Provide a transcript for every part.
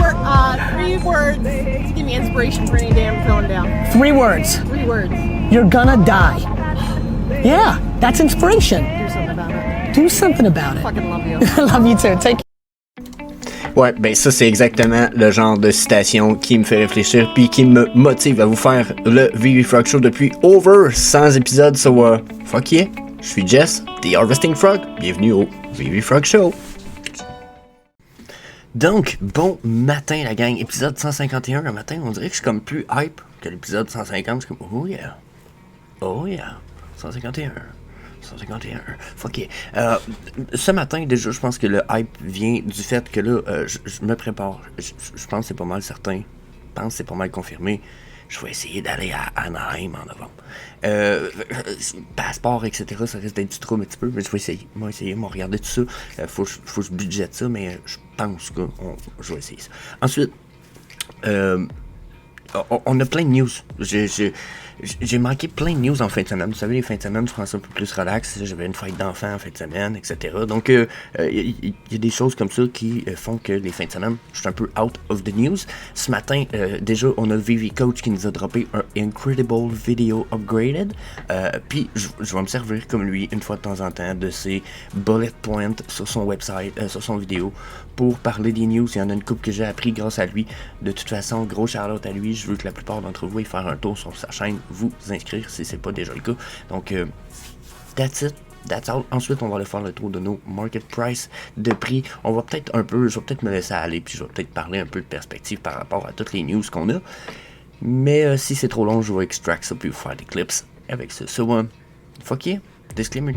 Three words to give me inspiration for any day I'm feeling down. 3 words. 3 words. You're gonna die. Yeah, that's inspiration. Do something about it. Do something about it. Fucking love you. I love you too. Take care. Ouais, ben ça c'est exactement le genre de citation qui me fait réfléchir puis qui me motive à vous faire le VV Frog Show depuis over 100 épisodes. So, fuck yeah, je suis Jess, The Harvesting Frog. Bienvenue au VV Frog Show. Donc, bon matin la gang, épisode 151. Le matin, on dirait que je suis comme plus hype que l'épisode 150. Je suis comme, oh yeah, 151. 151, fuck yeah. Ce matin, déjà, je pense que le hype vient du fait que là, je me prépare. Je pense que c'est pas mal certain. Je pense que c'est pas mal confirmé. Je vais essayer d'aller à Anaheim en novembre. Passeport, etc., ça risque d'être du trouble un petit peu, mais je vais essayer. Moi, regarder tout ça. Faut que je budgète ça, mais je pense que je vais essayer ça. Ensuite, on a plein de news. J'ai manqué plein de news en fin de semaine. Vous savez, les fins de semaine, je prends ça un peu plus relax. J'avais une fête d'enfants en fin de semaine, etc. Donc, il y a des choses comme ça qui font que les fins de semaine, je suis un peu out of the news. Ce matin, déjà, on a VV Coach qui nous a droppé un Incredible Video Upgraded. Puis, je vais me servir comme lui, une fois de temps en temps, de ses bullet points sur son website, sur son vidéo, pour parler des news. Il y en a une couple que j'ai appris grâce à lui. De toute façon, gros shout-out à lui. Je veux que la plupart d'entre vous aillent faire un tour sur sa chaîne, vous inscrire si c'est pas déjà le cas. Donc, that's it. That's all. Ensuite, on va aller faire le tour de nos market price de prix. Je vais peut-être me laisser aller, puis je vais peut-être parler un peu de perspective par rapport à toutes les news qu'on a. Mais si c'est trop long, je vais extract ça, puis vous faire des clips avec ça. So, fuck yeah. Disclaimer.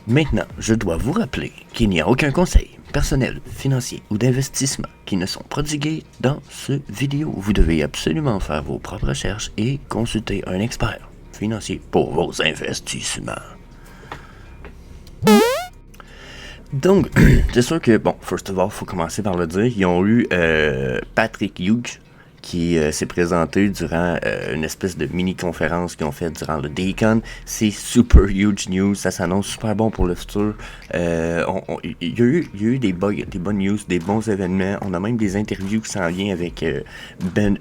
Maintenant, je dois vous rappeler qu'il n'y a aucun conseil personnel, financier ou d'investissement qui ne sont prodigués dans ce vidéo. Vous devez absolument faire vos propres recherches et consulter un expert financier pour vos investissements. Donc, c'est sûr que, bon, first of all, il faut commencer par le dire, ils ont eu Patrick Hughes qui s'est présenté durant une espèce de mini-conférence qu'ils ont fait durant le DayCon. C'est super huge news, ça s'annonce super bon pour le futur. Il y a eu des bonnes news, des bons événements. On a même des interviews qui s'en viennent avec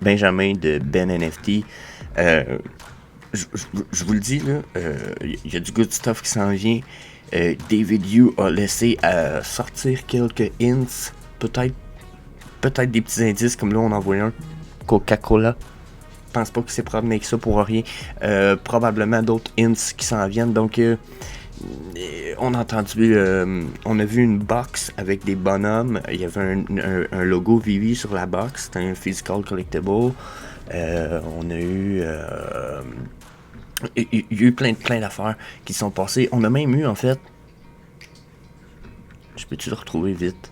Benjamin de Ben NFT. Je vous le dis, là, il y a du good stuff qui s'en vient. David Yu a laissé sortir quelques hints, peut-être des petits indices, comme là on en voit un. Coca-Cola. Je pense pas que c'est promené que ça pour rien. Probablement d'autres hints qui s'en viennent. Donc, on a vu une box avec des bonhommes. Il y avait un logo Vivi sur la box. C'était un physical collectible. On a eu... il y a eu plein d'affaires qui sont passées. On a même eu, en fait... Je peux-tu le retrouver vite?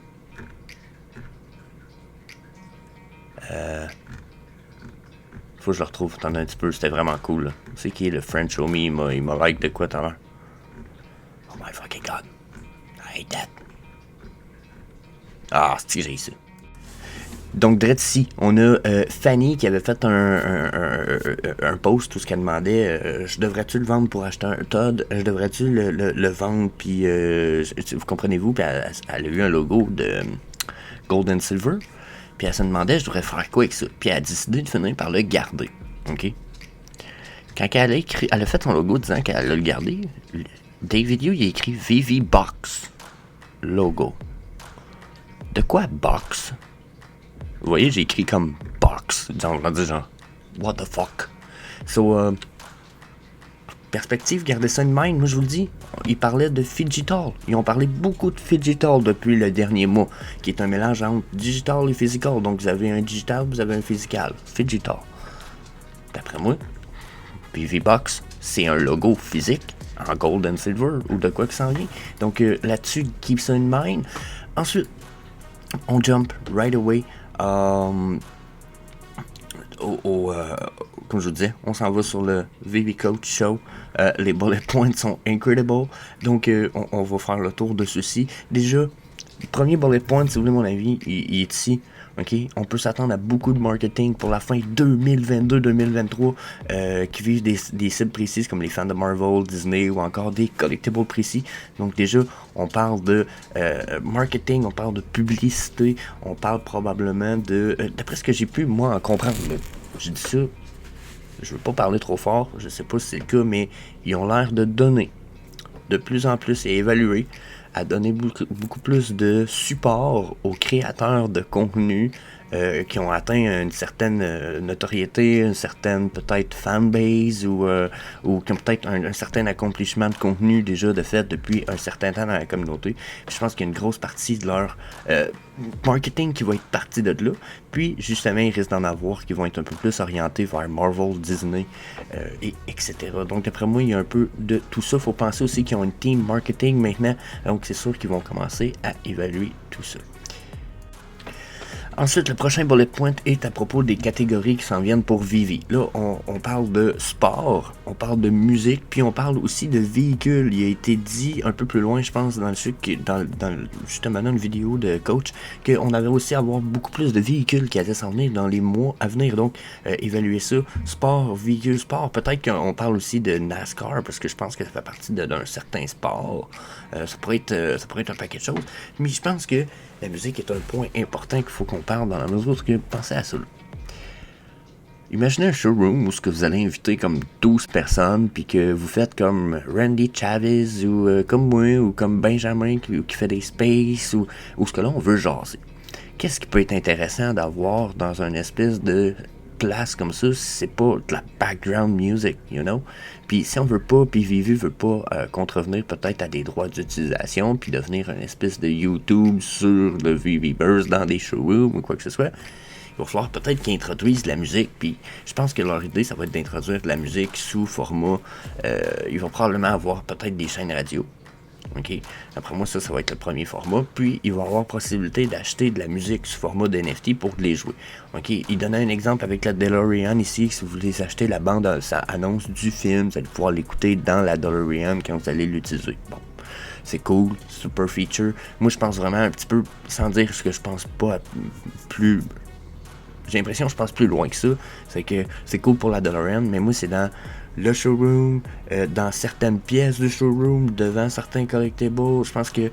Faut que je le retrouve, attendez un petit peu, c'était vraiment cool. Là. C'est qui est le French homie, il m'a like de quoi tout à l'heure. Oh my fucking god. I hate that. Ah, c'est j'ai ça. Donc, direct ici, on a Fanny qui avait fait un post où ce qu'elle demandait je devrais-tu le vendre pour acheter un Todd? Je devrais-tu le vendre? Puis, vous comprenez-vous? Puis elle a eu un logo de Gold and Silver. Puis elle se demandait, je devrais faire quoi avec ça? Puis elle a décidé de finir par le garder. OK? Quand elle a fait son logo disant qu'elle allait le garder, David Yu, il a écrit VV Box. Logo. De quoi box? Vous voyez, j'ai écrit comme box. Genre, what the fuck? So, perspective, gardez ça in mind, moi je vous le dis. Ils parlaient de Phygital. Ils ont parlé beaucoup de Phygital depuis le dernier mois, qui est un mélange entre digital et physical. Donc vous avez un digital, vous avez un physical. Phygital. D'après moi, PV Box, c'est un logo physique en gold and silver ou de quoi que ça en vient. Donc là-dessus, keep ça in mind. Ensuite, on jump right away. Comme je vous disais, on s'en va sur le VV Coach Show. Les bullet points sont incredible. Donc, on va faire le tour de ceci. Déjà, premier bullet point, si vous voulez mon avis, il est ici. OK? On peut s'attendre à beaucoup de marketing pour la fin 2022-2023 qui visent des cibles précises comme les fans de Marvel, Disney ou encore des collectibles précis. Donc déjà, on parle de marketing, on parle de publicité, on parle probablement de... d'après ce que j'ai pu, moi, en comprendre, j'ai dit ça, je veux pas parler trop fort, je sais pas si c'est le cas, mais ils ont l'air de donner de plus en plus et évaluer à donner beaucoup plus de support aux créateurs de contenu qui ont atteint une certaine notoriété, une certaine peut-être fanbase ou qui ont peut-être un certain accomplissement de contenu déjà de fait depuis un certain temps dans la communauté. Puis je pense qu'il y a une grosse partie de leur marketing qui va être partie de là. Puis justement, il risque d'en avoir qui vont être un peu plus orientés vers Marvel, Disney, etc. Donc d'après moi, il y a un peu de tout ça. Il faut penser aussi qu'ils ont une team marketing maintenant. Donc c'est sûr qu'ils vont commencer à évaluer tout ça. Ensuite, le prochain bullet point est à propos des catégories qui s'en viennent pour Vivi. Là, on parle de sport, on parle de musique, puis on parle aussi de véhicules. Il a été dit un peu plus loin, je pense, dans le sucre, justement dans une vidéo de coach, qu'on avait aussi avoir beaucoup plus de véhicules qui allaient s'en venir dans les mois à venir. Donc, évaluer ça. Sport, véhicule, sport. Peut-être qu'on parle aussi de NASCAR, parce que je pense que ça fait partie d'un certain sport. Ça pourrait être un paquet de choses. Mais je pense que la musique est un point important qu'il faut qu'on parle dans la mesure où pensez à ça. Imaginez un showroom où vous allez inviter comme 12 personnes puis que vous faites comme Randy Chavez ou comme moi ou comme Benjamin qui fait des spaces ou ce que là on veut jaser. Qu'est-ce qui peut être intéressant d'avoir dans une espèce de place comme ça si c'est pas de la background music, you know? Puis si on veut pas, puis Vivi veut pas contrevenir peut-être à des droits d'utilisation, puis devenir une espèce de YouTube sur le Viviverse dans des showrooms ou quoi que ce soit, il va falloir peut-être qu'ils introduisent de la musique. Puis je pense que leur idée, ça va être d'introduire de la musique sous format. Ils vont probablement avoir peut-être des chaînes radio. OK? Après moi, ça va être le premier format. Puis, il va y avoir possibilité d'acheter de la musique sous format d'NFT pour les jouer. OK? Il donnait un exemple avec la DeLorean ici. Si vous voulez acheter la bande, ça annonce du film. Vous allez pouvoir l'écouter dans la DeLorean quand vous allez l'utiliser. Bon. C'est cool. Super feature. Moi, je pense vraiment un petit peu, sans dire ce que je pense pas plus... J'ai l'impression que je pense plus loin que ça. C'est que c'est cool pour la DeLorean, mais moi, c'est dans le showroom, dans certaines pièces du showroom, devant certains collectibles. Je pense que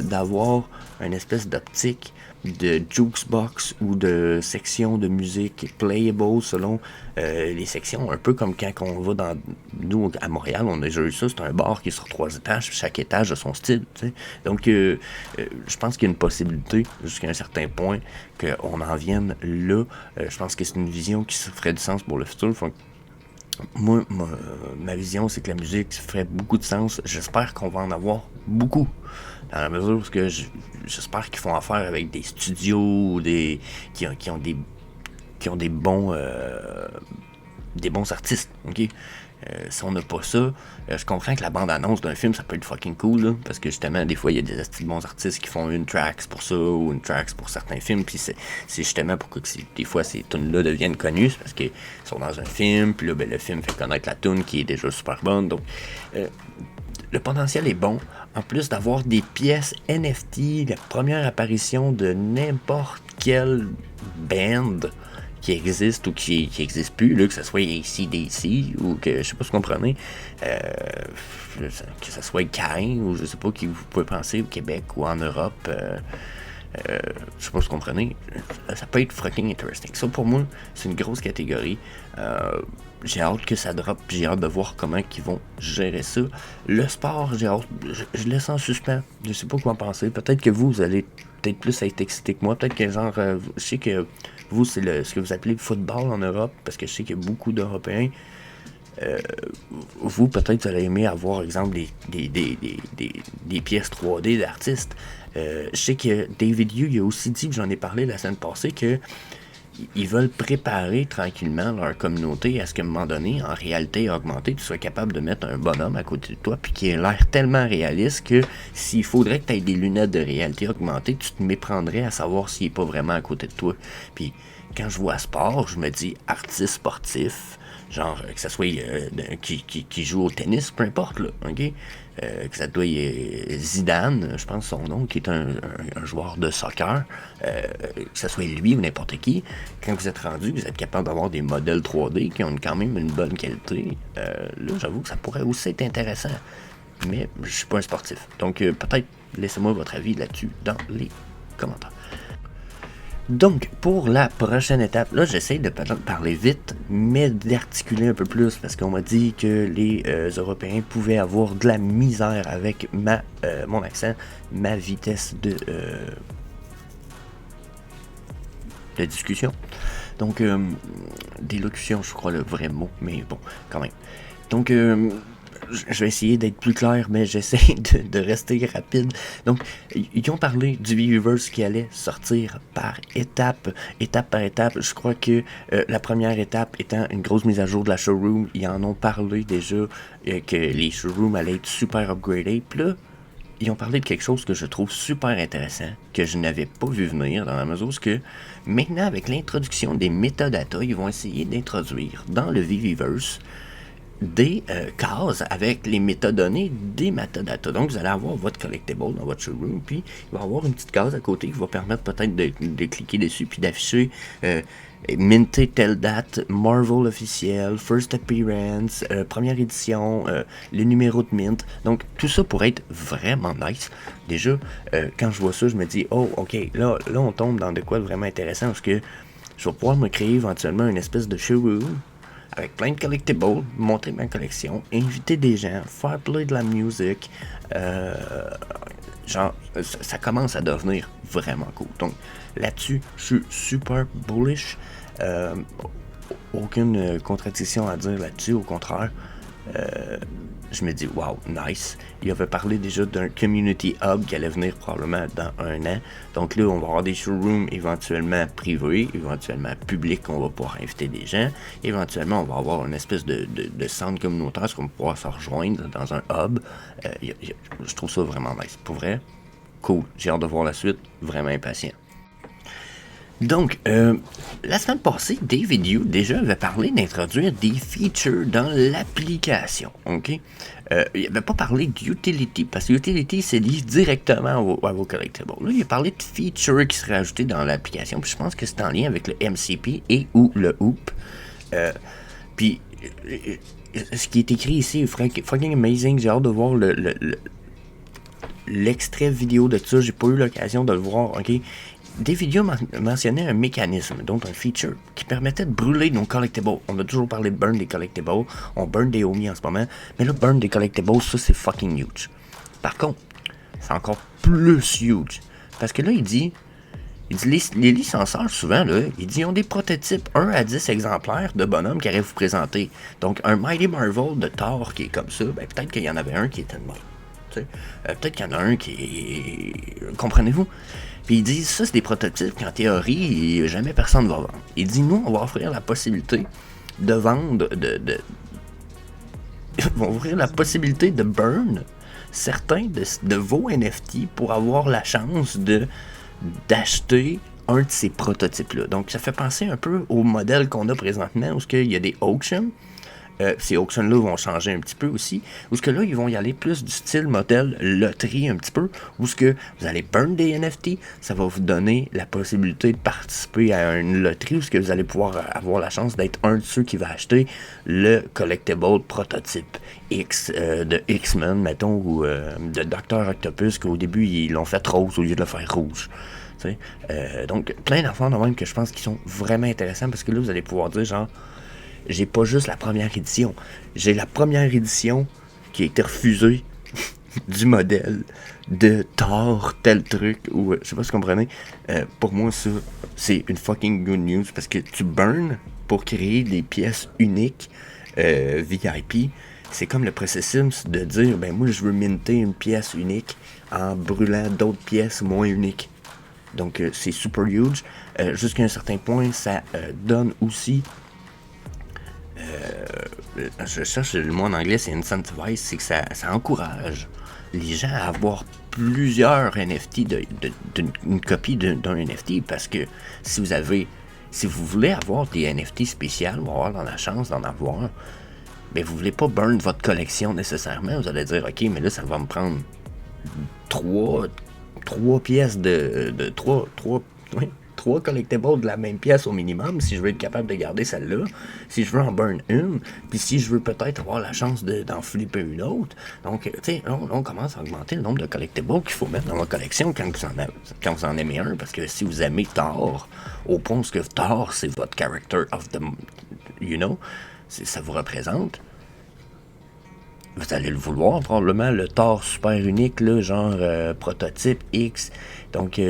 d'avoir une espèce d'optique de jukebox ou de section de musique playable selon les sections, un peu comme quand on va dans nous à Montréal, on a déjà eu ça, c'est un bar qui est sur 3 étages, chaque étage a son style, t'sais. Donc je pense qu'il y a une possibilité jusqu'à un certain point qu'on en vienne là. Je pense que c'est une vision qui ferait du sens pour le futur. Moi, ma vision, c'est que la musique ferait beaucoup de sens. J'espère qu'on va en avoir beaucoup. Dans la mesure où j'espère qu'ils font affaire avec des studios qui ont des bons artistes. OK? Si on n'a pas ça, je comprends que la bande-annonce d'un film, ça peut être fucking cool, là, parce que justement, des fois, il y a des bons artistes qui font une tracks pour ça, ou une tracks pour certains films, puis c'est justement pourquoi des fois ces tunes-là deviennent connues, c'est parce qu'ils sont dans un film, puis là, le film fait connaître la tune qui est déjà super bonne, donc le potentiel est bon. En plus d'avoir des pièces NFT, la première apparition de n'importe quelle band qui existe ou qui existe plus, là, que ce soit AC/DC ou que, je sais pas si vous comprenez, que ce soit Cain ou je sais pas qui vous pouvez penser au Québec ou en Europe, je sais pas si vous comprenez, ça peut être fucking interesting. Ça pour moi, c'est une grosse catégorie. J'ai hâte que ça drop, j'ai hâte de voir comment ils vont gérer ça. Le sport, j'ai hâte, je laisse en suspens, je sais pas quoi en penser. Peut-être que vous allez peut-être plus être excité que moi, peut-être que genre, je sais que vous, c'est ce que vous appelez le football en Europe, parce que je sais qu'il y a beaucoup d'Européens. Vous, peut-être, vous allez aimer avoir, exemple, des pièces 3D d'artistes. Je sais que David Yu, il a aussi dit, j'en ai parlé la semaine passée, que ils veulent préparer tranquillement leur communauté à ce qu'à un moment donné, en réalité augmentée, tu sois capable de mettre un bonhomme à côté de toi, puis qui ait l'air tellement réaliste que s'il faudrait que tu aies des lunettes de réalité augmentée, tu te méprendrais à savoir s'il n'est pas vraiment à côté de toi. Puis quand je vois sport, je me dis artiste sportif, genre que ça soit qui joue au tennis, peu importe, là, ok? que ça doit être Zidane, je pense son nom, qui est un joueur de soccer, que ce soit lui ou n'importe qui, quand vous êtes rendu, vous êtes capable d'avoir des modèles 3D qui ont quand même une bonne qualité. Là, j'avoue que ça pourrait aussi être intéressant. Mais je suis pas un sportif. Donc, peut-être, laissez-moi votre avis là-dessus dans les commentaires. Donc, pour la prochaine étape, là, j'essaie de parler vite, mais d'articuler un peu plus, parce qu'on m'a dit que les Européens pouvaient avoir de la misère avec mon accent, ma vitesse de discussion. Donc, d'élocution, je crois le vrai mot, mais bon, quand même. Donc, je vais essayer d'être plus clair, mais j'essaie de rester rapide. Donc, ils ont parlé du Weverse qui allait sortir par étape par étape. Je crois que la première étape étant une grosse mise à jour de la showroom, ils en ont parlé déjà, que les showrooms allaient être super upgradés. Puis là, ils ont parlé de quelque chose que je trouve super intéressant, que je n'avais pas vu venir, dans la mesure où que maintenant, avec l'introduction des metadata, ils vont essayer d'introduire dans le Weverse des cases avec les métadonnées des metadata. Donc, vous allez avoir votre collectible dans votre showroom, puis il va y avoir une petite case à côté qui va permettre peut-être de cliquer dessus, puis d'afficher minté telle date, Marvel officiel, first appearance, première édition, les numéros de mint. Donc, tout ça pourrait être vraiment nice. Déjà, quand je vois ça, je me dis, oh, ok, là on tombe dans de quoi de vraiment intéressant, parce que je vais pouvoir me créer éventuellement une espèce de showroom avec plein de collectibles, montrer ma collection, inviter des gens, faire play de la musique. Genre, ça commence à devenir vraiment cool. Donc, là-dessus, je suis super bullish. Aucune contradiction à dire là-dessus, au contraire. Je me dis, wow, nice. Il avait parlé déjà d'un community hub qui allait venir probablement dans 1 an. Donc là, on va avoir des showrooms éventuellement privés, éventuellement publics, on va pouvoir inviter des gens. Éventuellement, on va avoir une espèce de centre communautaire, qu'on va pouvoir se rejoindre dans un hub. Je trouve ça vraiment nice. Pour vrai, cool. J'ai hâte de voir la suite. Vraiment impatient. Donc, la semaine passée, David Yu déjà avait parlé d'introduire des features dans l'application, ok? Il n'avait pas parlé d'utility, parce que utility, c'est lié directement à vos collectibles. Là, il a parlé de features qui seraient ajoutées dans l'application, puis je pense que c'est en lien avec le MCP et ou le Hoop. Puis, ce qui est écrit ici est fucking amazing, j'ai hâte de voir l'extrait vidéo de ça, j'ai pas eu l'occasion de le voir, ok? Des vidéos mentionnaient un mécanisme, donc un feature, qui permettait de brûler nos collectibles. On a toujours parlé de burn des collectibles, on burn des homies en ce moment, mais là, burn des collectibles, ça c'est fucking huge. Par contre, c'est encore plus huge, parce que là, il dit les licencieurs, souvent, là, ils ont des prototypes 1 à 10 exemplaires de bonhommes qui allaient vous présenter. Donc, un Mighty Marvel de Thor qui est comme ça, ben, peut-être qu'il y en avait un qui était de même. Peut-être qu'il y en a un qui est... Comprenez-vous? Puis ils disent, ça c'est des prototypes qu'en théorie, jamais personne ne va vendre. Il dit, nous, on va offrir la possibilité de vendre, on va ouvrir la possibilité de burn certains de vos NFT pour avoir la chance d'acheter un de ces prototypes-là. Donc, ça fait penser un peu au modèle qu'on a présentement, où il y a des auctions. Ces auctions-là vont changer un petit peu aussi. Où ce que là, ils vont y aller plus du style modèle loterie un petit peu. Où ce que vous allez burn des NFT, ça va vous donner la possibilité de participer à une loterie où ce que vous allez pouvoir avoir la chance d'être un de ceux qui va acheter le collectible prototype X de X-Men, mettons, ou de Dr. Octopus, qu'au début, ils l'ont fait rose au lieu de le faire rouge. Donc, plein d'affaires de même que je pense qui sont vraiment intéressants parce que là, vous allez pouvoir dire genre, j'ai pas juste la première édition, j'ai la première édition qui a été refusée du modèle de Thor, tel truc, ou je sais pas si vous comprenez. Pour moi, ça, c'est une fucking good news parce que tu burn pour créer des pièces uniques VIP. C'est comme le processus de dire, ben moi, je veux minter une pièce unique en brûlant d'autres pièces moins uniques. Donc, c'est super huge. Jusqu'à un certain point, ça donne aussi... je cherche le mot en anglais, c'est incentivize, c'est que ça encourage les gens à avoir plusieurs NFT, une copie d'un NFT, parce que si vous voulez avoir des NFT spéciaux, ou avoir la chance d'en avoir, ben vous voulez pas burn votre collection nécessairement. Vous allez dire, ok, mais là, ça va me prendre trois pièces trois collectibles de la même pièce au minimum si je veux être capable de garder celle-là, si je veux en burn une, puis si je veux peut-être avoir la chance d'en flipper une autre. Donc, tu sais, on commence à augmenter le nombre de collectibles qu'il faut mettre dans votre collection quand vous en aimez un, parce que si vous aimez Thor, au point où Thor, c'est votre character of the, ça vous représente, vous allez le vouloir, probablement, le Thor super unique, là, genre prototype X. Donc,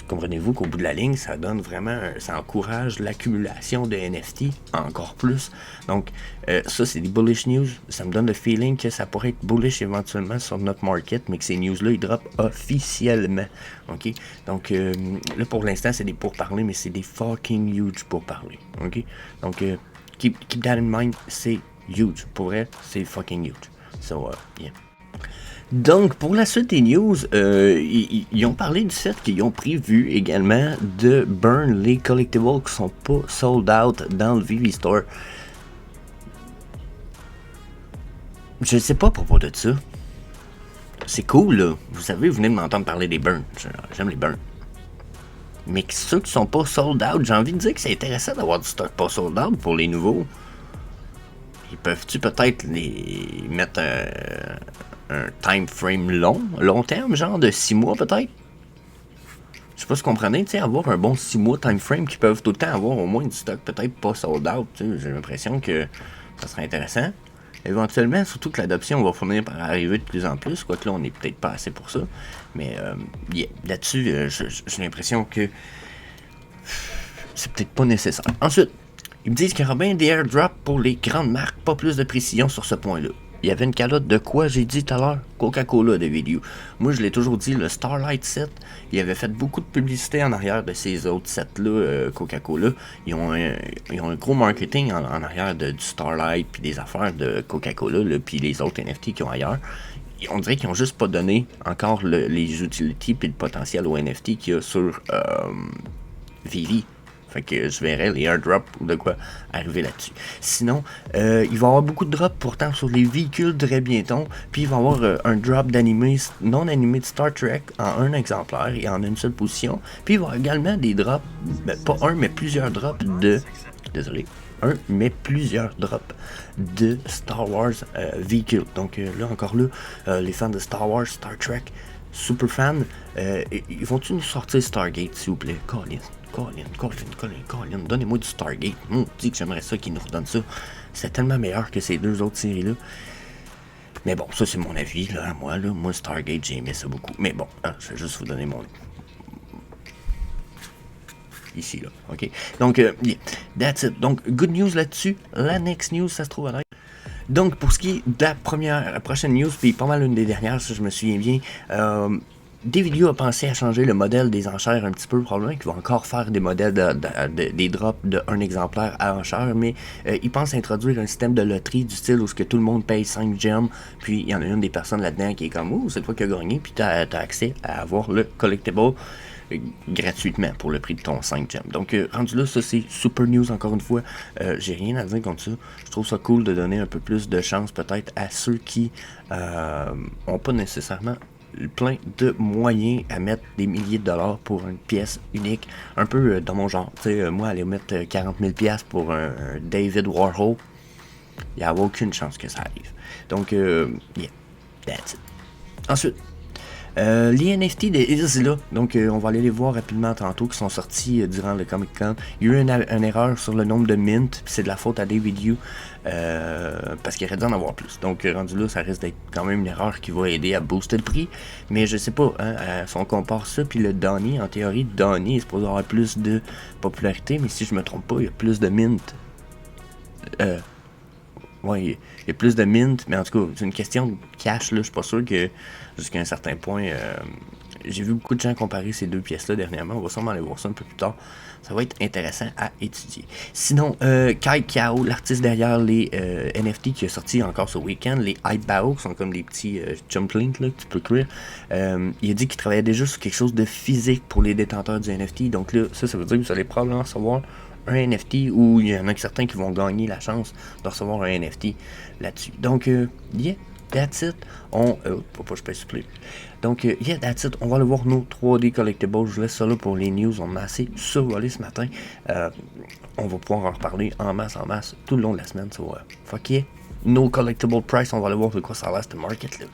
comprenez-vous qu'au bout de la ligne, ça donne vraiment, ça encourage l'accumulation de NFT encore plus. Donc, ça, c'est des bullish news. Ça me donne le feeling que ça pourrait être bullish éventuellement sur notre market, mais que ces news-là, ils drop officiellement. OK? Donc, là, pour l'instant, c'est des pourparlers, mais c'est des fucking huge pourparlers. OK? Donc, keep that in mind, c'est huge. Pour vrai, c'est fucking huge. So, yeah. Donc, pour la suite des news, ils ont parlé du fait qu'ils ont prévu également de burn les collectibles qui sont pas sold out dans le VV Store. Je sais pas à propos de ça. C'est cool, là. Vous savez, vous venez de m'entendre parler des burns. J'aime les burns. Mais ceux qui sont pas sold out, j'ai envie de dire que c'est intéressant d'avoir du stock pas sold out pour les nouveaux. Ils peuvent-tu peut-être les mettre un time frame long terme, genre de 6 mois peut-être? Je sais pas si vous comprenez, tu sais, avoir un bon 6 mois time frame qui peuvent tout le temps avoir au moins du stock peut-être pas sold out, tu sais, j'ai l'impression que ça serait intéressant. Éventuellement, surtout que l'adoption va finir par arriver de plus en plus, quoique là on est peut-être pas assez pour ça, mais là-dessus, j'ai l'impression que c'est peut-être pas nécessaire. Ensuite, ils me disent qu'il y aura bien des airdrops pour les grandes marques, pas plus de précision sur ce point-là. Il y avait une calotte de quoi, j'ai dit tout à l'heure? Coca-Cola de vidéo. Moi, je l'ai toujours dit, le Starlight set, il avait fait beaucoup de publicité en arrière de ces autres sets-là, Coca-Cola. Ils ont un gros marketing en arrière du Starlight, puis des affaires de Coca-Cola, puis les autres NFT qu'ils ont ailleurs. On dirait qu'ils ont juste pas donné encore les utilities puis le potentiel au NFT qu'il y a sur Vivi. Fait que je verrai les airdrops ou de quoi arriver là-dessus. Sinon, il va y avoir beaucoup de drops pourtant sur les véhicules très bientôt. Puis il va y avoir un drop d'animé, non animé de Star Trek en un exemplaire et en une seule position. Puis il va y avoir également des drops, pas un mais plusieurs drops de... Désolé. Plusieurs drops de Star Wars véhicules. Donc là, encore là, les fans de Star Wars, Star Trek, super fans, ils vont-tu nous sortir Stargate, s'il vous plaît? Colin, donnez-moi du Stargate. On dit que j'aimerais ça qu'ils nous redonnent ça. C'est tellement meilleur que ces deux autres séries-là. Mais bon, ça c'est mon avis, là, moi, Stargate, j'ai aimé ça beaucoup. Mais bon, je vais juste vous donner mon... Ici, là, ok? Donc, yeah, that's it. Donc, good news là-dessus. La next news, ça se trouve à l'air. Donc, pour ce qui est de la prochaine news, puis pas mal une des dernières, ça je me souviens bien, Davidio a pensé à changer le modèle des enchères un petit peu, probablement qu'il va encore faire des modèles des drops de un exemplaire à enchère, mais il pense introduire un système de loterie du style où ce que tout le monde paye 5 gems, puis il y en a une des personnes là-dedans qui est comme « Oh, c'est toi qui as gagné », puis tu as accès à avoir le collectible gratuitement pour le prix de ton 5 gems. Donc rendu là, ça c'est super news encore une fois. J'ai rien à dire contre ça. Je trouve ça cool de donner un peu plus de chance peut-être à ceux qui ont pas nécessairement plein de moyens à mettre des milliers de dollars pour une pièce unique. Un peu dans mon genre. Tu sais, moi aller mettre 40 000 pièces pour un David Warhol, il n'y a aucune chance que ça arrive. Donc yeah, that's it. Ensuite, les NFT de Isla, donc on va aller les voir rapidement tantôt, qui sont sortis durant le Comic Con. Il y a eu une erreur sur le nombre de mint, puis c'est de la faute à David Yu, parce qu'il aurait dû en avoir plus. Donc rendu là, ça risque d'être quand même une erreur qui va aider à booster le prix, mais je sais pas, si on compare ça, puis le Donnie, en théorie, Donnie est supposé avoir plus de popularité, mais si je me trompe pas, il y a plus de mint. Ouais, il y a plus de mint, mais en tout cas, c'est une question de cash, là. Je suis pas sûr que, jusqu'à un certain point, j'ai vu beaucoup de gens comparer ces deux pièces-là dernièrement. On va sûrement aller voir ça un peu plus tard. Ça va être intéressant à étudier. Sinon, Kai Kao, l'artiste derrière les NFT qui a sorti encore ce week-end, les Hypebao, qui sont comme des petits jumplinks là, que tu peux cuire. Il a dit qu'il travaillait déjà sur quelque chose de physique pour les détenteurs du NFT. Donc là, ça veut dire que vous allez probablement recevoir un NFT ou il y en a certains qui vont gagner la chance de recevoir un NFT là-dessus. Donc, yeah, that's it. Pourquoi je peux suppléer? Donc, yeah, that's it. On va aller voir nos 3D Collectibles. Je laisse ça là pour les news. On a assez survolé ce matin. On va pouvoir en reparler en masse tout le long de la semaine. So, fuck yeah. No Collectible Price. On va aller voir de quoi ça a l'air, ce market là.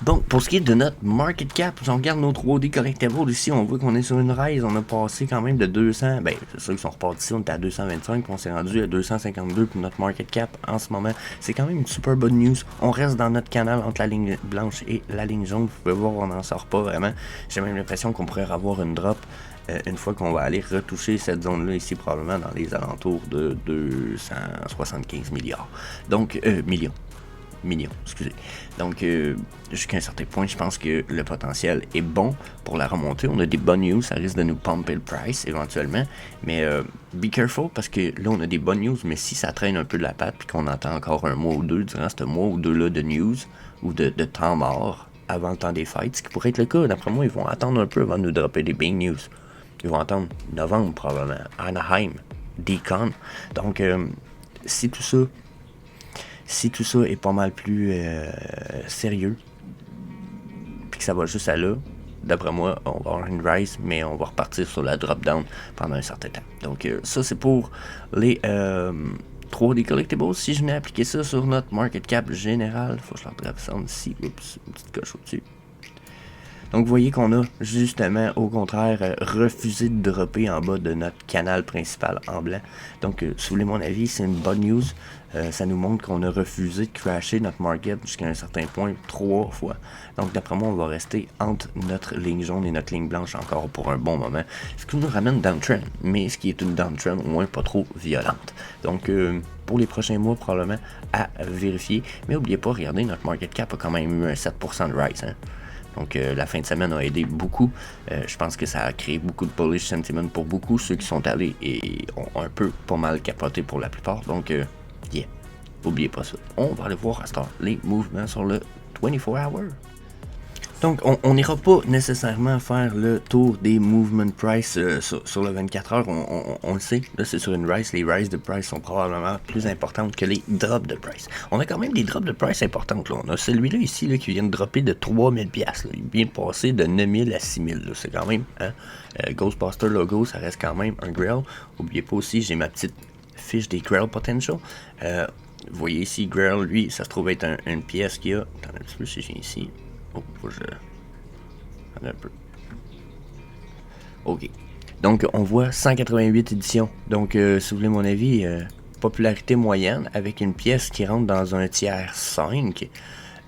Donc, pour ce qui est de notre market cap, si on regarde nos 3D Collectibles ici, on voit qu'on est sur une rise. On a passé quand même de 200. Ben, c'est sûr qu'ils sont repartis ici. On était à 225. Puis on s'est rendu à 252 pour notre market cap en ce moment. C'est quand même une super bonne news. On reste dans notre canal entre la ligne blanche et la ligne jaune. Vous pouvez voir, on n'en sort pas vraiment. J'ai même l'impression qu'on pourrait avoir une drop une fois qu'on va aller retoucher cette zone-là ici, probablement dans les alentours de 275 milliards. Donc, millions, excusez. Donc, jusqu'à un certain point, je pense que le potentiel est bon pour la remontée. On a des bonnes news, ça risque de nous pumper le price éventuellement. Mais be careful parce que là, on a des bonnes news, mais si ça traîne un peu de la patte puis qu'on attend encore un mois ou deux durant ce mois ou deux-là de news ou de temps mort avant le temps des fêtes, ce qui pourrait être le cas, d'après moi, ils vont attendre un peu avant de nous dropper des big news. Ils vont attendre novembre probablement, Anaheim, Decon. Donc, si tout ça est pas mal plus sérieux, puis que ça va juste à là, d'après moi, on va avoir une rise, mais on va repartir sur la drop-down pendant un certain temps. Donc, ça, c'est pour les 3D Collectibles. Si je venais appliquer ça sur notre market cap général, faut que je leur trappe ça ici. Oups, une petite coche au-dessus. Donc, vous voyez qu'on a justement, au contraire, refusé de dropper en bas de notre canal principal en blanc. Donc, si vous voulez mon avis, c'est une bonne news. Ça nous montre qu'on a refusé de crasher notre market jusqu'à un certain point 3 fois. Donc, d'après moi, on va rester entre notre ligne jaune et notre ligne blanche encore pour un bon moment. Ce qui nous ramène downtrend, mais ce qui est une downtrend au moins pas trop violente. Donc, pour les prochains mois, probablement à vérifier. Mais n'oubliez pas, regardez, notre market cap a quand même eu un 7% de rise. Hein? Donc, la fin de semaine a aidé beaucoup. Je pense que ça a créé beaucoup de bullish sentiment pour beaucoup. Ceux qui sont allés et ont un peu pas mal capoté pour la plupart. Donc, yeah, n'oubliez pas ça. On va aller voir à ce temps les mouvements sur le 24 hour. Donc, on n'ira pas nécessairement faire le tour des movement price sur le 24 heures. On le sait, là c'est sur une rise. Les rises de price sont probablement plus importantes que les drops de price. On a quand même des drops de price importantes. Là. On a celui-là ici là, qui vient de dropper de 3000$. Il vient de passer de 9000 à 6000$. Là. C'est quand même, hein, Ghostbuster logo, ça reste quand même un Grail. N'oubliez pas aussi, j'ai ma petite fiche des Grail Potential. Vous voyez ici, Grail, lui, ça se trouve être une pièce qui a... Attends un petit peu si j'ai ici... Oh, faut que je... un peu. Ok. Donc, on voit 188 éditions. Donc, si vous voulez mon avis, popularité moyenne avec une pièce qui rentre dans un tiers 5.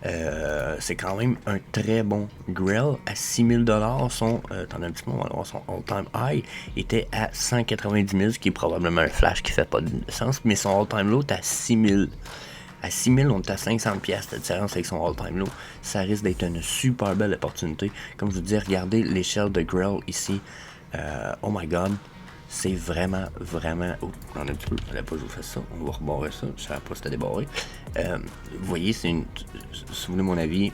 C'est quand même un très bon Grail. À 6000$, attendez un petit peu, on va voir son all-time high était à 190 000, ce qui est probablement un flash qui fait pas de sens, mais son all-time low est à 6000$. À 6000$, on est à 500$ de différence avec son all-time low. Ça risque d'être une super belle opportunité. Comme je vous dis, regardez l'échelle de Grail ici. Oh my god. C'est vraiment... Oh, on a un petit peu. Je savais pas que je vous fasse ça. On va rebarrer ça. Je savais pas si c'était débarré. Vous voyez, c'est une... Si vous voulez mon avis...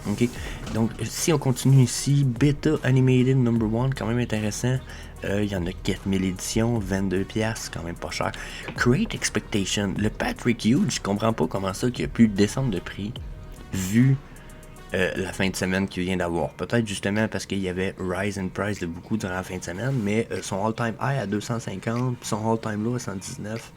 Ok. Donc, si on continue ici, Beta Animated Number 1, quand même intéressant. Il y en a 4000 éditions, 22$, c'est quand même pas cher. Great Expectation. Le Patrick Hughes, je comprends pas comment ça qu'il a pu descendre de prix vu la fin de semaine qu'il vient d'avoir. Peut-être justement parce qu'il y avait rise in price de beaucoup durant la fin de semaine, mais son all-time high à 250, son all-time low à 119,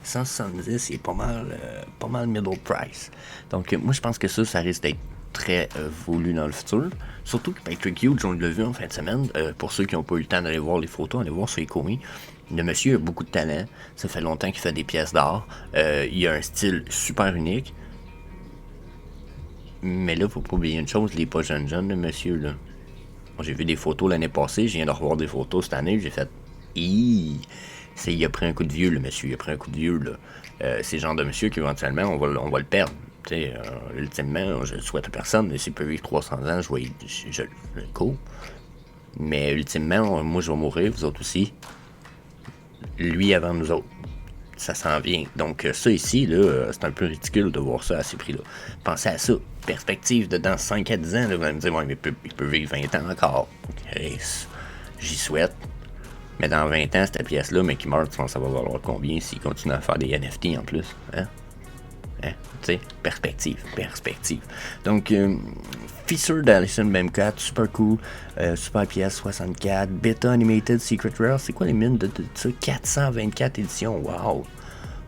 170, il est pas mal middle price. Donc moi je pense que ça risque d'être très voulu dans le futur. Surtout que Patrick Hughes, on l'a vu en fin de semaine. Pour ceux qui n'ont pas eu le temps d'aller voir les photos, allez voir sur Ecomi. Le monsieur a beaucoup de talent. Ça fait longtemps qu'il fait des pièces d'art. Il a un style super unique. Mais là, faut pas oublier une chose, il est pas jeune, le monsieur, là. Moi, j'ai vu des photos l'année passée, je viens de revoir des photos cette année, j'ai fait... Il a pris un coup de vieux, le monsieur, il a pris un coup de vieux, là. C'est le genre de monsieur qu'éventuellement, on va le perdre. Ultimement, je le souhaite à personne, mais s'il peut vivre 300 ans, je le cours. Mais ultimement, moi je vais mourir, vous autres aussi. Lui avant nous autres. Ça s'en vient. Donc ça ici, là, c'est un peu ridicule de voir ça à ces prix-là. Pensez à ça. Perspective de dans 5 à 10 ans, là, vous allez me dire, ouais, mais il peut vivre 20 ans encore. Okay. J'y souhaite. Mais dans 20 ans, cette pièce-là, mais qui meurt, tu penses que ça va valoir combien s'il continue à faire des NFT en plus? Hein? Hein? Tu sais, perspective. Donc, Feature d'Alison Bemcat, super cool. Super pièce 64. Beta Animated Secret Rare. C'est quoi les mines de ça? 424 éditions.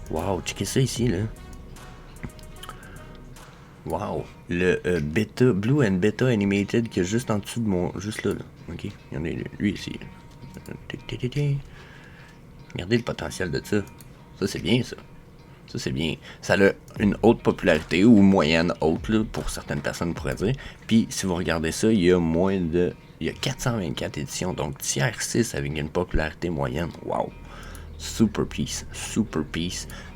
Wow, checkez ça ici, là. Wow. Le Beta, Blue and Beta Animated qui est juste en dessous de mon. Juste là. Ok. Il y en a lui ici. Regardez le potentiel de ça. Ça, c'est bien, ça. Ça, c'est bien. Ça a une haute popularité, ou moyenne haute, là, pour certaines personnes, pourraient dire. Puis, si vous regardez ça, il y a 424 éditions, donc tiers 6 avec une popularité moyenne. Wow! Super piece.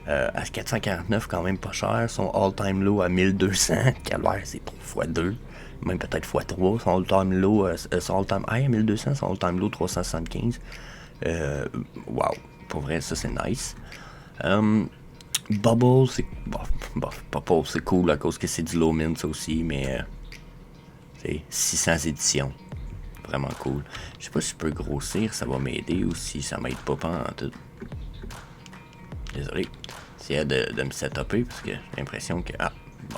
À 449, quand même pas cher. Son all-time low à 1200. Calvaire, c'est pour x2. Même peut-être x3. Son all-time low, son all-time high à 1200. Son all-time low 375. Wow. Pour vrai, ça, c'est nice. Bubble, c'est. Bubble, c'est cool à cause que c'est du low mint, ça aussi, mais. C'est 600 éditions. Vraiment cool. Je sais pas si je peux grossir, ça va m'aider ou si ça m'aide pas en tout. Désolé. J'essaie de me setuper parce que j'ai l'impression que. Ah, bon.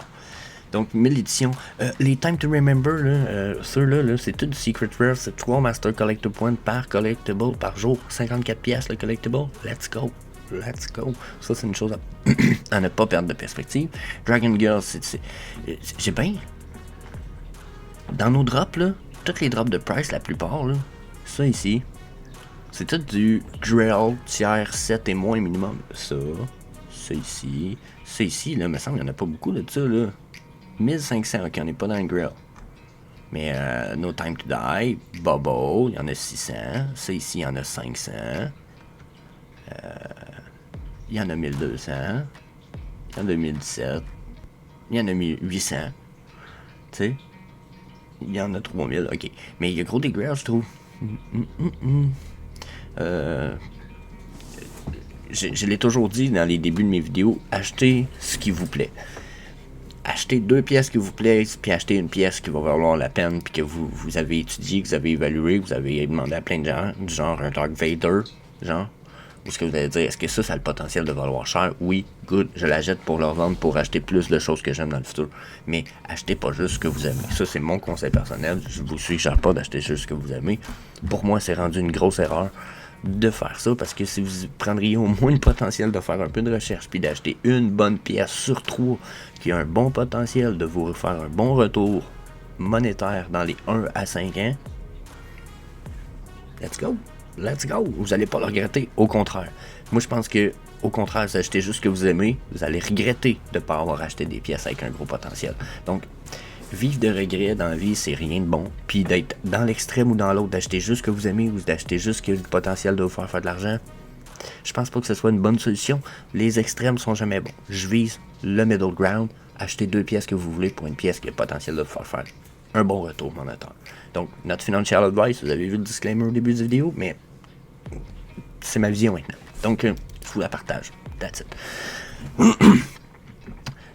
Donc, 1000 éditions. Les Time to Remember, là, ceux-là, c'est tout du Secret Rare. C'est 3 Master Collector Points par collectible par jour. 54 pièces le collectible. Let's go. Ça, c'est une chose à ne pas perdre de perspective. Dragon Girl, j'ai bien. Dans nos drops, là, toutes les drops de price, la plupart, là, ça ici, c'est tout du Grail tiers 7 et moins minimum. Ça ici, là, il me semble qu'il n'y en a pas beaucoup de ça, là. 1500, ok, on n'est pas dans le Grail. Mais No Time to Die, Bubble, il y en a 600. Ça ici, il y en a 500. Il y en a 1200. Il y en a 2017. Il y en a 1800. Tu sais? Il y en a 3000, ok. Mais il y a gros des grails, je trouve. Je l'ai toujours dit dans les débuts de mes vidéos, achetez ce qui vous plaît. Achetez 2 pièces qui vous plaisent, puis achetez une pièce qui va valoir la peine, puis que vous avez étudié, que vous avez évalué, que vous avez demandé à plein de gens, du genre un Dark Vader, genre. Ou ce que vous allez dire, est-ce que ça a le potentiel de valoir cher? Oui, good, je la jette pour leur vendre, pour acheter plus de choses que j'aime dans le futur. Mais achetez pas juste ce que vous aimez. Ça, c'est mon conseil personnel. Je vous suggère pas d'acheter juste ce que vous aimez. Pour moi, c'est rendu une grosse erreur de faire ça, parce que si vous prendriez au moins le potentiel de faire un peu de recherche, puis d'acheter une bonne pièce sur 3 qui a un bon potentiel de vous faire un bon retour monétaire dans les 1 à 5 ans, let's go! Vous n'allez pas le regretter, au contraire. Moi, je pense que, au contraire, si vous achetez juste ce que vous aimez, vous allez regretter de ne pas avoir acheté des pièces avec un gros potentiel. Donc, vivre de regrets dans la vie, c'est rien de bon. Puis d'être dans l'extrême ou dans l'autre, d'acheter juste ce que vous aimez ou d'acheter juste ce qui a le potentiel de vous faire de l'argent, je pense pas que ce soit une bonne solution. Les extrêmes sont jamais bons. Je vise le middle ground. Achetez 2 pièces que vous voulez pour une pièce qui a le potentiel de vous faire un bon retour monétaire. Donc, notre financial advice, vous avez vu le disclaimer au début de la vidéo, mais c'est ma vision maintenant. Donc, je vous la partage. That's it.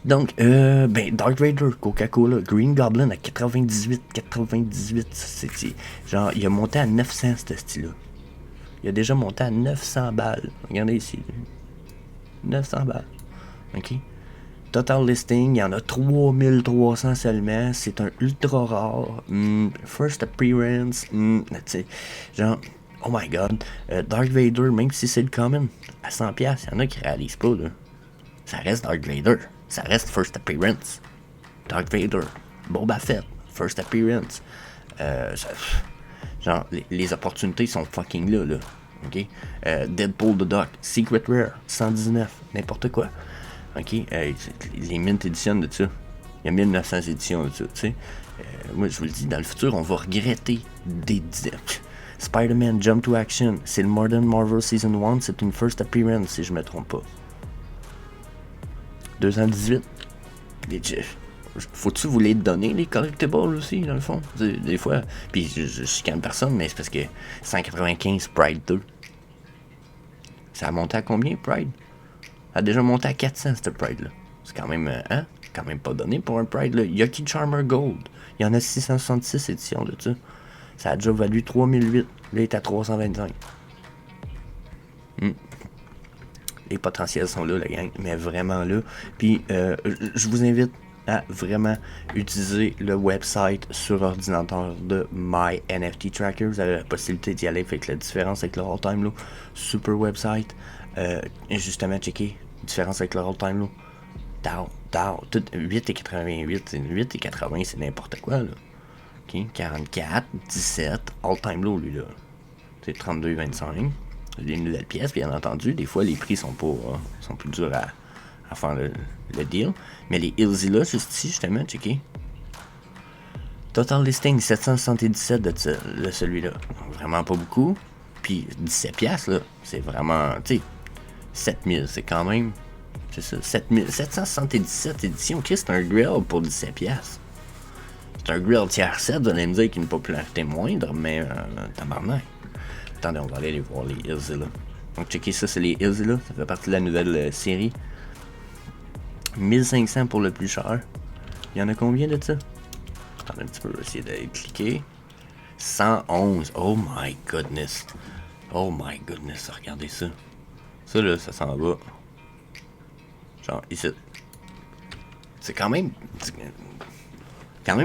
Donc, Dark Vader, Coca-Cola, Green Goblin à 98, c'est genre, il a monté à 900 ce style-là. Il a déjà monté à 900 balles. Regardez ici. 900 balles. OK? Total listing, il y en a 3300 seulement. C'est un ultra rare. First appearance. Genre, oh my god. Dark Vader, même si c'est le common, à 100$, il y en a qui réalisent pas, là. Ça reste Dark Vader. Ça reste First appearance. Dark Vader. Boba Fett. First appearance. Genre, les opportunités sont fucking là. OK? Deadpool the Duck. Secret Rare. 119. N'importe quoi. OK? Les mint éditions de ça. Il y a 1900 éditions de ça, tu sais. Moi, je vous le dis, dans le futur, on va regretter des... Spider-Man Jump to Action. C'est le Modern Marvel Season 1. C'est une first appearance, si je me trompe pas. 218. Faut-tu vous les donner, les collectibles aussi, dans le fond? Des fois, puis je chicane personne, mais c'est parce que 195 Pride 2. Ça a monté à combien, Pride? Ça a déjà monté à 400, cette Pride-là. C'est quand même, quand même pas donné pour un Pride, là. Yucky Charmer Gold. Il y en a 666 éditions de ça. Ça a déjà valu 3008. Là, il est à 325. Les potentiels sont là, la gang, mais vraiment là. Puis, je vous invite à vraiment utiliser le website sur ordinateur de My NFT Tracker. Vous avez la possibilité d'y aller, fait que la différence avec le all-time low, super website. Justement, checker, différence avec le all-time low. Tout 8,88, 8,80, c'est n'importe quoi, là. OK, 44, 17, all-time low, lui, là. C'est 32,25. Des nouvelles pièces, bien entendu. Des fois, les prix sont plus durs à faire le deal. Mais les Ilzy là, juste ici, justement, checké. Total listing, 777 de celui-là. Donc, vraiment pas beaucoup. Puis 17 piastres, là, c'est vraiment, tu sais, 7000, c'est quand même, c'est ça, 777 éditions. OK, c'est un grill pour 17 piastres. C'est un grill tiers 7, vous allez me dire qu'il a une popularité moindre, mais tabarnak. Attendez, on va aller voir les Ilzy là. Donc, checker ça, c'est les Ilzy là. Ça fait partie de la nouvelle série. 1500 pour le plus cher. Il y en a combien de ça? Attendez un petit peu, je vais essayer de cliquer. 111. Oh my goodness. Oh my goodness, regardez ça. Ça là, ça s'en va. Genre, ici. C'est quand même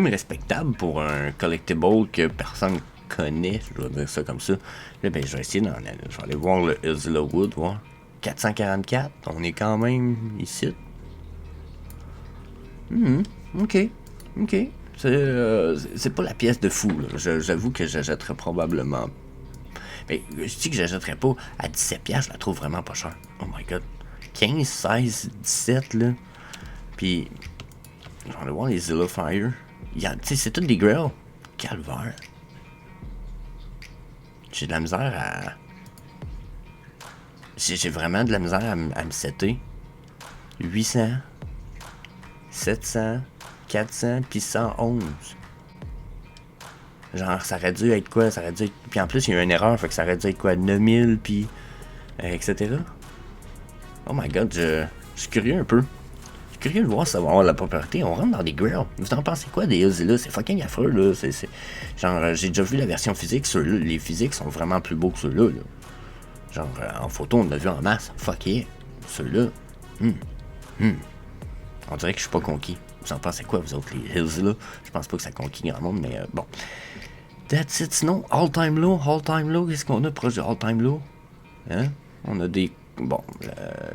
respectable pour un collectible que personne connaît, je vais dire ça comme ça. Là, ben, je vais essayer d'en aller. Je vais aller voir le Ilzy Wood, voir. 444, on est quand même ici. Ok. C'est pas la pièce de fou, là. J'avoue que j'achèterais probablement. Mais je dis que j'achèterais pas à 17$, je la trouve vraiment pas chère. Oh my god. 15, 16, 17, là. Puis, je vais aller voir les Zilla Fire. Tu sais, c'est toutes des grills. Calvaire. J'ai de la misère à. J'ai vraiment de la misère à me setter. 800, 700, 400, puis 111. Genre, ça aurait dû être quoi? Ça aurait dû être. Puis en plus, il y a eu une erreur, fait que ça aurait dû être quoi? 9000, puis. etc. Oh my god, je suis curieux un peu. Je suis curieux de voir si ça va avoir la popularité. On rentre dans des grills. Vous en pensez quoi des Ilzy là? C'est fucking affreux, là. C'est. Genre, j'ai déjà vu la version physique. Ceux-là, les physiques sont vraiment plus beaux que ceux-là, là. Genre, en photo, on l'a vu en masse. Fuck yeah. Ceux-là. On dirait que je suis pas conquis. Vous en pensez quoi, vous autres, les Ilzy là? Je pense pas que ça conquit grand monde, mais bon. That's it, sinon, all-time low, qu'est-ce qu'on a proche de all-time low? Hein? On a des, bon,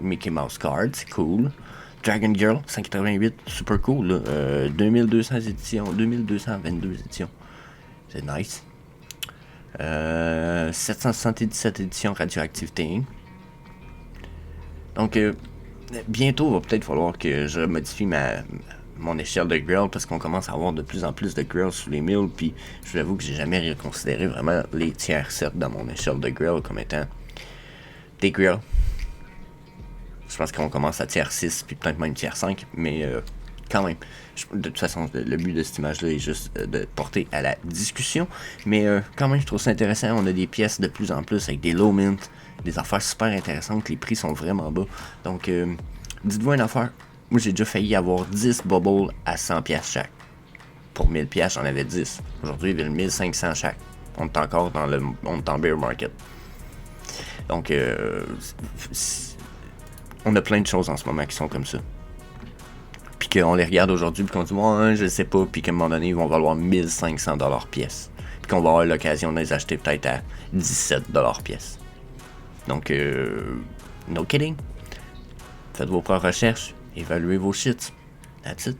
Mickey Mouse Card, c'est cool. Dragon Girl, 188, super cool, là. 2200 éditions, 2222 éditions. C'est nice. 777 éditions Radioactivité. Donc, bientôt, il va peut-être falloir que je modifie mon échelle de grill parce qu'on commence à avoir de plus en plus de grills sous les 1000. Puis, je vous avoue que j'ai jamais reconsidéré vraiment les tiers 7 dans mon échelle de grill comme étant des grills. Je pense qu'on commence à tiers 6 puis peut-être même tiers 5. Mais quand même, de toute façon, le but de cette image-là est juste de porter à la discussion. Mais quand même, je trouve ça intéressant. On a des pièces de plus en plus avec des low mint, des affaires super intéressantes. Les prix sont vraiment bas. Donc, dites-vous une affaire. Moi, j'ai déjà failli avoir 10 bubbles à 100$ chaque. Pour 1000$, j'en avais 10. Aujourd'hui, il y a 1500 chaque. On est encore en bear market. Donc, on a plein de choses en ce moment qui sont comme ça. Puis qu'on les regarde aujourd'hui, puis qu'on dit, ouais, je sais pas, puis qu'à un moment donné, ils vont valoir 1500$ pièce. Puis qu'on va avoir l'occasion de les acheter peut-être à 17$ pièce. Donc, no kidding. Faites vos propres recherches. Évaluez vos shits. That's it.